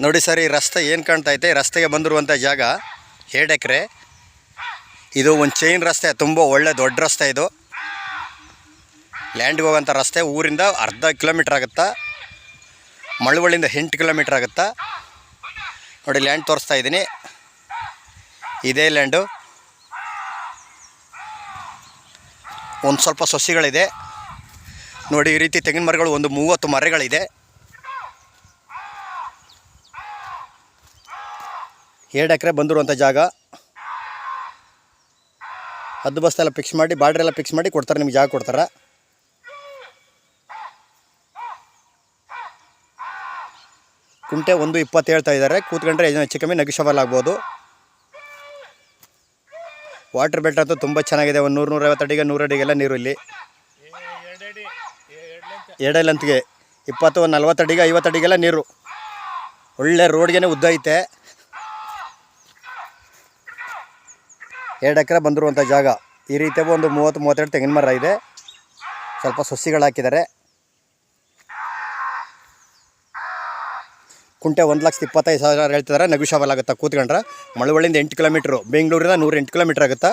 ನೋಡಿ ಸರ್, ಈ ರಸ್ತೆ ಏನು ಕಾಣ್ತಾ ಐತೆ, ರಸ್ತೆಗೆ ಬಂದಿರುವಂಥ ಜಾಗ 2 ಎಕರೆ. ಇದು ಒಂದು ಚೈನ್ ರಸ್ತೆ, ತುಂಬ ಒಳ್ಳೆ ದೊಡ್ಡ ರಸ್ತೆ. ಇದು ಲ್ಯಾಂಡ್ಗೆ ಹೋಗೋಂಥ ರಸ್ತೆ. ಊರಿಂದ ಅರ್ಧ ಕಿಲೋಮೀಟ್ರ್ ಆಗುತ್ತಾ, ಮಳವಳ್ಳಿಯಿಂದ 8 ಕಿಲೋಮೀಟ್ರ್ ಆಗುತ್ತಾ. ನೋಡಿ ಲ್ಯಾಂಡ್ ತೋರಿಸ್ತಾ ಇದ್ದೀನಿ, ಇದೇ ಲ್ಯಾಂಡು. ಒಂದು ಸ್ವಲ್ಪ ಸೊಸಿಗಳಿದೆ ನೋಡಿ. ಈ ರೀತಿ ತೆಂಗಿನ ಮರಗಳು ಒಂದು 30 ಮರಗಳಿದೆ. 2 ಎಕರೆ ಬಂದಿರುವಂಥ ಜಾಗ. ಹದ್ದು ಬಸ್ತೆಲ್ಲ ಫಿಕ್ಸ್ ಮಾಡಿ, ಬಾರ್ಡ್ರೆಲ್ಲ ಫಿಕ್ಸ್ ಮಾಡಿ ಕೊಡ್ತಾರೆ, ನಿಮ್ಗೆ ಜಾಗ ಕೊಡ್ತಾರೆ. ಕುಂಟೆ 1.20 ಹೇಳ್ತಾ ಇದ್ದಾರೆ. ಕೂತ್ಕೊಂಡ್ರೆ ಹೆಚ್ಚು ಕಮ್ಮಿ ನೆಗೋಷಿಯಬಲ್ ಆಗ್ಬೋದು. ವಾಟರ್ ಬೆಲ್ಟ್ ಅಂತೂ ತುಂಬ ಚೆನ್ನಾಗಿದೆ. ಒಂದು 100-150 ಅಡಿಗೆ 100 ಅಡಿಗೆಲ್ಲ ನೀರು ಇಲ್ಲಿ. 2 ಅಡಿ ಲೆಂತ್ಗೆ 20-40 ಅಡಿಗೆ 50 ಅಡಿಗೆಲ್ಲ ನೀರು. ಒಳ್ಳೆ ರೋಡ್ಗೆ ಉದ್ದ ಐತೆ. 2 ಎಕರೆ ಬಂದಿರುವಂಥ ಜಾಗ. ಈ ರೀತಿಯ ಒಂದು 30-32 ತೆಂಗಿನ ಮರ ಇದೆ. ಸ್ವಲ್ಪ ಸಸಿಗಳು ಹಾಕಿದ್ದಾರೆ. ಕುಂಟೆ 1,25,000 ಹೇಳ್ತಿದ್ದಾರೆ. ನೆಗೋಷಿಯಬಲ್ ಆಗುತ್ತಾ ಕೂತ್ಕೊಂಡ್ರೆ. ಮಳವಳ್ಳಿಯಿಂದ 8 ಕಿಲೋಮೀಟ್ರು, ಬೆಂಗಳೂರಿಂದ 108 ಕಿಲೋಮೀಟ್ರ್ ಆಗುತ್ತಾ.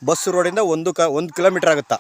ಬಸ್ ರೋಡಿಂದ 1 ಕಿಲೋಮೀಟ್ರ್ ಆಗುತ್ತಾ.